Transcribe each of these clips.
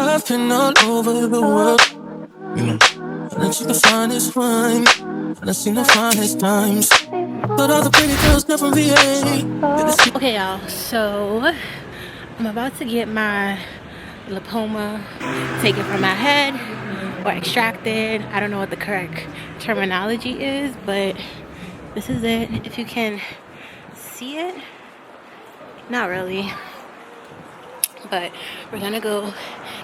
I've been all over the world, and I the finest wine, and I seen the finest times. But all the pretty girls come from VA. Okay, y'all, so I'm about to get my lipoma taken from my head or extracted. I don't know what the correct terminology is, but this is it. If you can see it, not really, but we're gonna go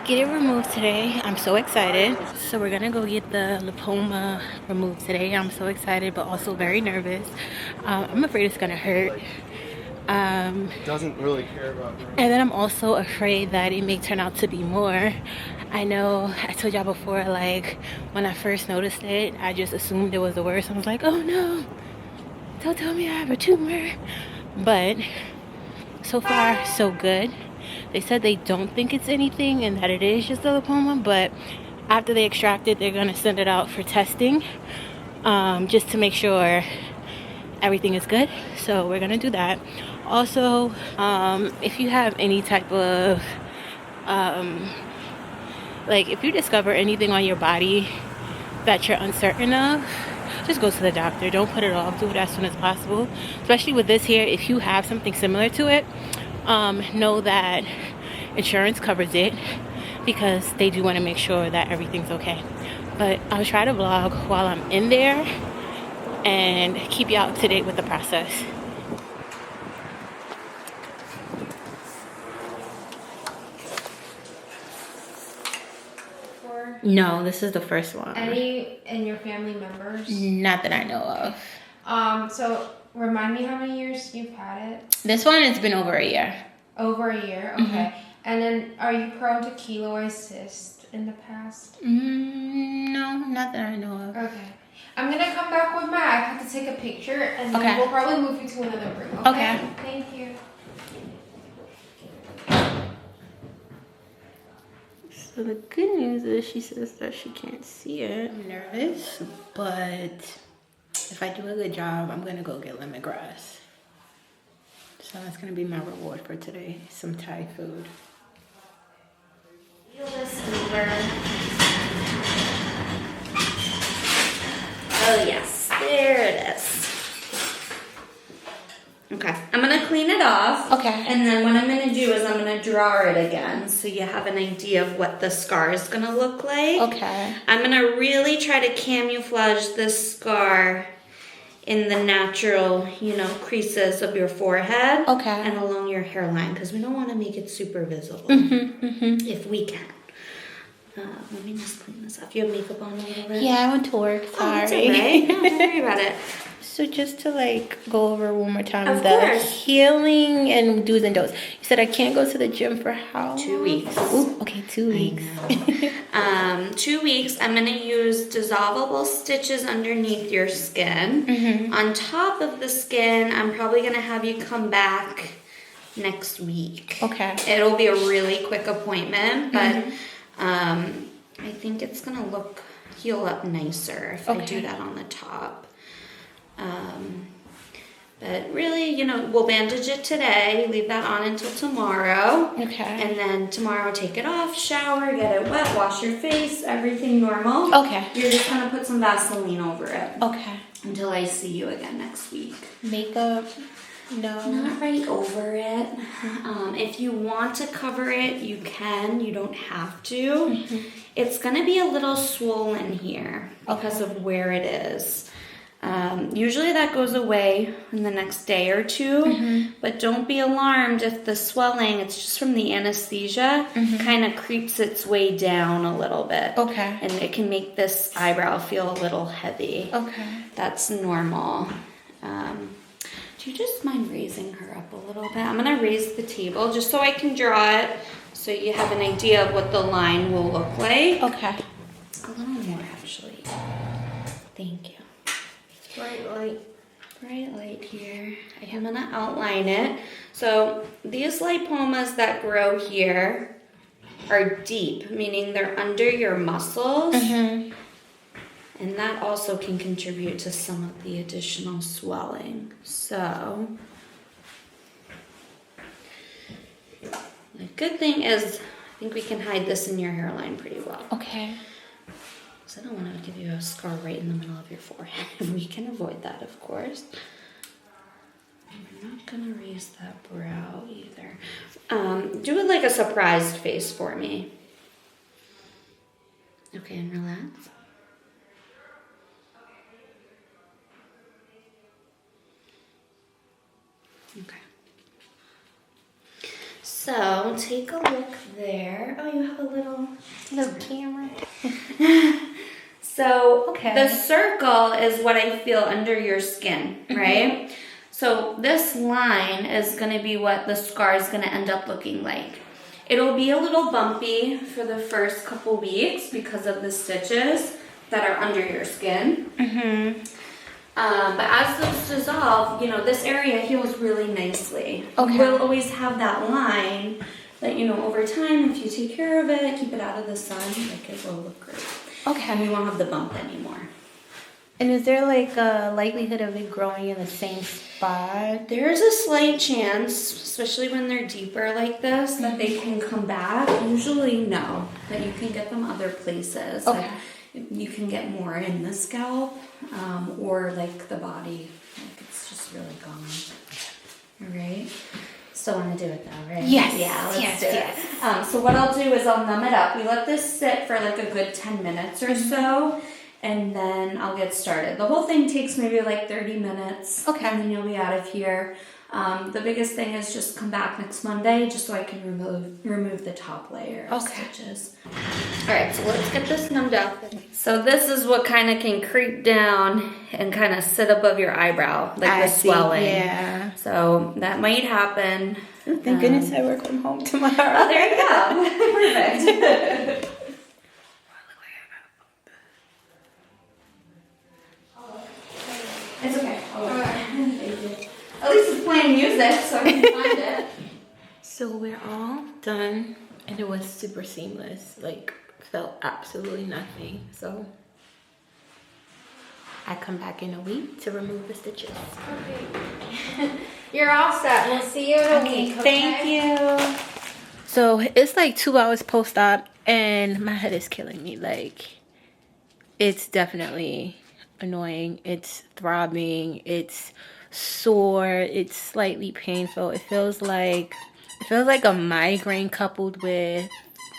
get it removed today. I'm so excited. So we're gonna go get the lipoma removed today. I'm so excited, but also very nervous. I'm afraid it's gonna hurt. Doesn't really care about her. And then I'm also afraid that it may turn out to be more. I know I told y'all before, like when I first noticed it, I just assumed it was the worst. I was like, oh no, don't tell me I have a tumor. But so far so good. They said they don't think it's anything and that it is just a lipoma, but after they extract it, they're gonna send it out for testing, just to make sure everything is good. So we're gonna do that. Also, if you have any type of like if you discover anything on your body that you're uncertain of, just go to the doctor. Don't put it off. Do it as soon as possible, especially with this here. If you have something similar to it, know that insurance covers it, because they do want to make sure that everything's okay. But I'll try to vlog while I'm in there and keep you up to date with the process. No, this is the first one. Any in your family members? Not that I know of. So remind me how many years you've had it? This one, it's been over a year. Over a year, okay. And then are you prone to keloid cyst in the past? No, not that I know of. Okay. I'm gonna come back with my iPad to take a picture, and then we'll probably move you to another room. Okay. Thank you. So the good news is she says that she can't see it. I'm nervous, but if I do a good job, I'm gonna go get lemongrass. So that's gonna be my reward for today, some Thai food. Peel this over. Oh yes, there it is. Okay, I'm gonna clean it off. Okay. And then what I'm gonna do is I'm gonna draw it again so you have an idea of what the scar is gonna look like. Okay. I'm gonna really try to camouflage this scar in the natural, creases of your forehead. Okay. And along your hairline, because we don't want to make it super visible. If we can. Let me just clean this off. You have makeup on a little bit? Yeah, I went to work. Sorry. Oh, that's all right. No, don't worry about it. So just to go over one more time, Of the course. healing and do's and don'ts. You said I can't go to the gym for how long? 2 weeks. Ooh, okay, 2 weeks. 2 weeks, I'm going to use dissolvable stitches underneath your skin. On top of the skin, I'm probably going to have you come back next week. Okay. It'll be a really quick appointment, but I think it's going to heal up nicer if I do that on the top. But really, we'll bandage it today, leave that on until tomorrow. Okay. And then tomorrow, take it off, shower, get it wet, wash your face, everything normal. Okay. You're just going to put some Vaseline over it. Okay. Until I see you again next week. Makeup? No. Not right over it. If you want to cover it, you can. You don't have to. It's going to be a little swollen here because of where it is. Usually that goes away in the next day or two, but don't be alarmed if the swelling, it's just from the anesthesia, kind of creeps its way down a little bit. Okay. And it can make this eyebrow feel a little heavy. Okay. That's normal. Do you just mind raising her up a little bit? I'm going to raise the table just so I can draw it so you have an idea of what the line will look like. Okay. A little more, actually. Thank you. Bright light here. I'm going to outline it. So these lipomas that grow here are deep, meaning they're under your muscles. And that also can contribute to some of the additional swelling. So the good thing is I think we can hide this in your hairline pretty well. Okay. So I don't want to give you a scar right in the middle of your forehead. We can avoid that, of course. I'm not gonna raise that brow either. Do it like a surprised face for me. Okay, and relax. Okay. So take a look there. Oh, you have a little camera. So Okay. the circle is what I feel under your skin, right? So this line is going to be what the scar is going to end up looking like. It'll be a little bumpy for the first couple weeks because of the stitches that are under your skin. But as those dissolve, you know, this area heals really nicely. Okay. You will always have that line that, you know, over time, if you take care of it, keep it out of the sun, like it will look great. Okay. And we won't have the bump anymore. And is there like a likelihood of it growing in the same spot? There's a slight chance, especially when they're deeper like this, that they can come back. Usually no, that you can get them other places. Okay. Like, you can get more in the scalp or like the body. Like it's just really gone. All right. Still want to do it though, right? Yes. Yeah, let's Yes, do it. So what I'll do is I'll numb it up. We let this sit for like a good 10 minutes or so. And then I'll get started. The whole thing takes maybe like 30 minutes. Okay. And then you'll be out of here. The biggest thing is just come back next Monday just so I can remove the top layer of stitches. Alright, so let's get this numbed up. So this is what kind of can creep down and kind of sit above your eyebrow, like the swelling. Yeah. So that might happen. Thank goodness I work from home tomorrow. Oh, there you go. Perfect. It's okay. At least it's playing music, so I can find it. So we're all done, and it was super seamless. Like, felt absolutely nothing. So I come back in a week to remove the stitches. Okay. You're all set. We'll see you in a week. Okay? Thank you. So it's like 2 hours post-op, and my head is killing me. Like, it's definitely annoying. It's throbbing. It's sore. It's slightly painful. It feels like a migraine coupled with,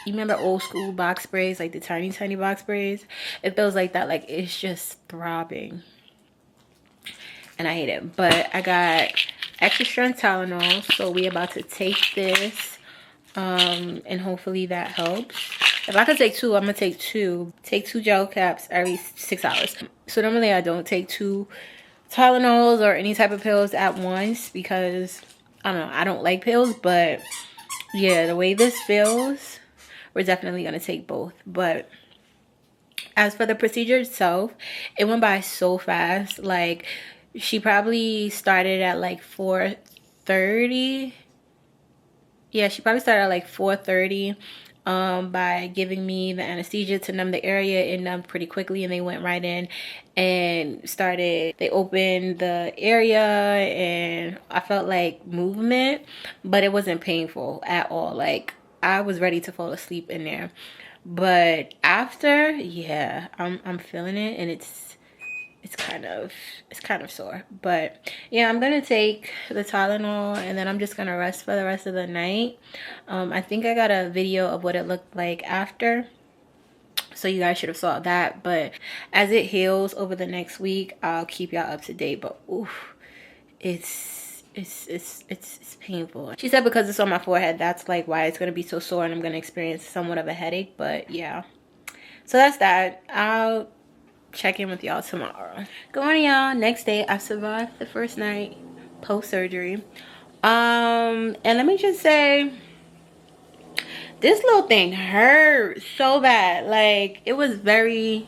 you remember old school box sprays, like the tiny box sprays? It feels like that. Like, it's just throbbing, and I hate it. But I got extra strength Tylenol, so we about to take this, and hopefully that helps. If I could take 2, I'm gonna take 2. Take 2 gel caps every 6 hours. So normally I don't take 2 Tylenols or any type of pills at once because I don't know, I don't like pills. But yeah, the way this feels, we're definitely gonna take both. But as for the procedure itself, it went by so fast. Like, she probably started at like 4:30. Yeah, she probably started at like 4:30. By giving me the anesthesia to numb the area. It numbed pretty quickly, and they went right in and they opened the area, and I felt like movement, but it wasn't painful at all. Like, I was ready to fall asleep in there. But after, yeah, I'm feeling it, and it's kind of sore. But yeah, I'm gonna take the Tylenol, and then I'm just gonna rest for the rest of the night. I think I got a video of what it looked like after, so you guys should have saw that. But as it heals over the next week, I'll keep y'all up to date. But oof, it's painful. She said because it's on my forehead, that's like why it's gonna be so sore, and I'm gonna experience somewhat of a headache. But yeah, so that's that. I'll check in with y'all tomorrow. Good morning, y'all. Next day, I survived the first night post-surgery. And let me just say, this little thing hurt so bad. Like, it was very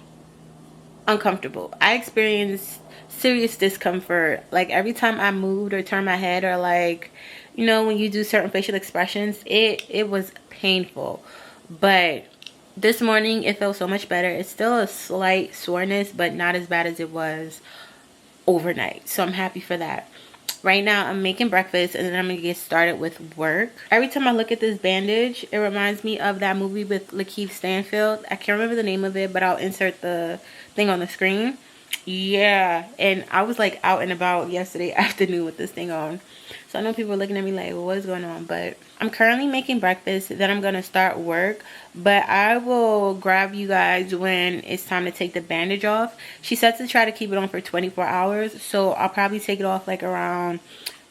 uncomfortable. I experienced serious discomfort. Like, every time I moved or turned my head, or like, you know, when you do certain facial expressions, it was painful. But this morning, it felt so much better. It's still a slight soreness, but not as bad as it was overnight. So I'm happy for that. Right now I'm making breakfast and then I'm gonna get started with work. Every time I look at this bandage, it reminds me of that movie with Lakeith Stanfield. I can't remember the name of it, but I'll insert the thing on the screen. Yeah, and I was like out and about yesterday afternoon with this thing on. So I know people are looking at me like, well, what is going on? But I'm currently making breakfast. Then I'm going to start work. But I will grab you guys when it's time to take the bandage off. She said to try to keep it on for 24 hours. So I'll probably take it off like around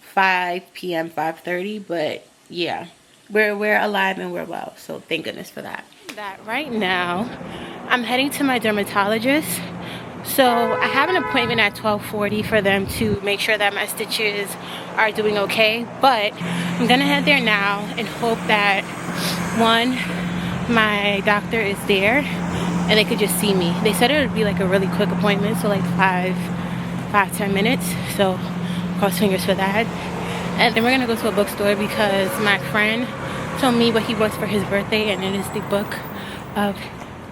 5 p.m., 5:30. But yeah, we're alive and we're well. So thank goodness for that. Right now, I'm heading to my dermatologist. So I have an appointment at 12:40 for them to make sure that my stitches are doing okay. But I'm gonna head there now and hope that one, my doctor is there and they could just see me. They said it would be like a really quick appointment, so like 5-10 minutes. So cross fingers for that. And then we're gonna go to a bookstore because my friend told me what he wants for his birthday, and it is the book of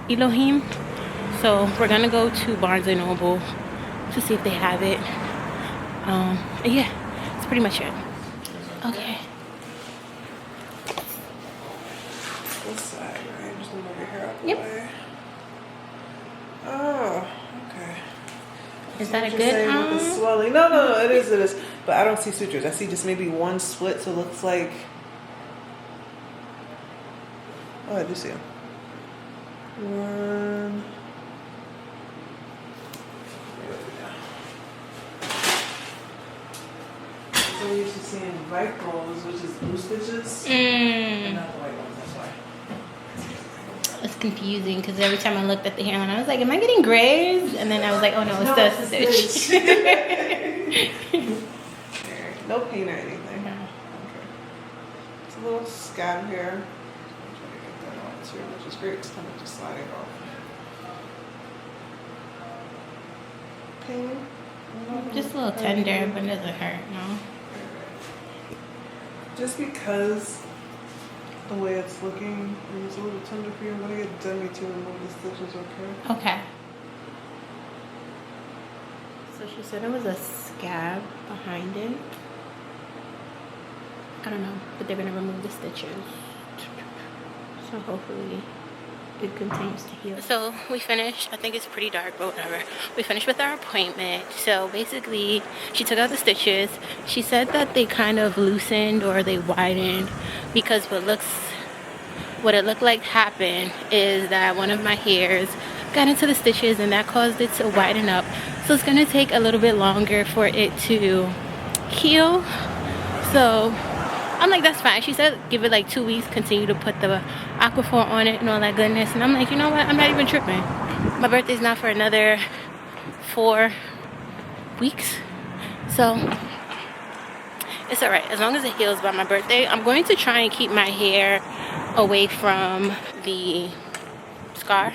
Elohim. So we're gonna go to Barnes & Noble to see if they have it. And yeah, that's pretty much it. Okay. This side, right? I'm just gonna move your hair out the Yep. way. Oh, okay. Is So that what a you're saying good with the swelling? No, it is. But I don't see sutures. I see just maybe one split, so it looks like. Oh, I do see them. One. So we're used to seeing vicals, which is blue stitches, and not the white ones. That's why. It's confusing because every time I looked at the hairline, I was like, am I getting grays? And then I was like, oh no, it's the stitch. No pain or anything. Okay. It's a little scab here. I'm trying to get that off too, which is great. It's kind of just sliding off. Pain? Just a little tender, but it doesn't hurt, no. Just because the way it's looking, it's a little tender for you. I'm gonna get Demi to remove the stitches, okay? Okay. So she said it was a scab behind it. I don't know, but they're gonna remove the stitches. So hopefully it continues to heal. So we finished. I think it's pretty dark, but whatever. We finished with our appointment. So basically, she took out the stitches. She said that they kind of loosened or they widened because what it looked like happened is that one of my hairs got into the stitches and that caused it to widen up. So it's gonna take a little bit longer for it to heal. So I'm like, that's fine. She said give it like 2 weeks, continue to put the Aquaphor on it and all that goodness. And I'm like, you know what? I'm not even tripping. My birthday's not for another 4 weeks. So it's all right. As long as it heals by my birthday, I'm going to try and keep my hair away from the scar.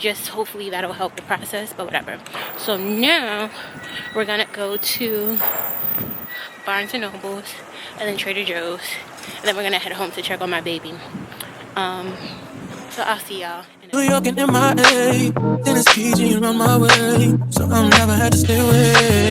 Just hopefully that'll help the process, but whatever. So now we're gonna go to Barnes & Nobles and then Trader Joe's, and then we're gonna head home to check on my baby. So I'll see y'all. New York and MIA, then it's PG and on my way, so I'm never had to stay away.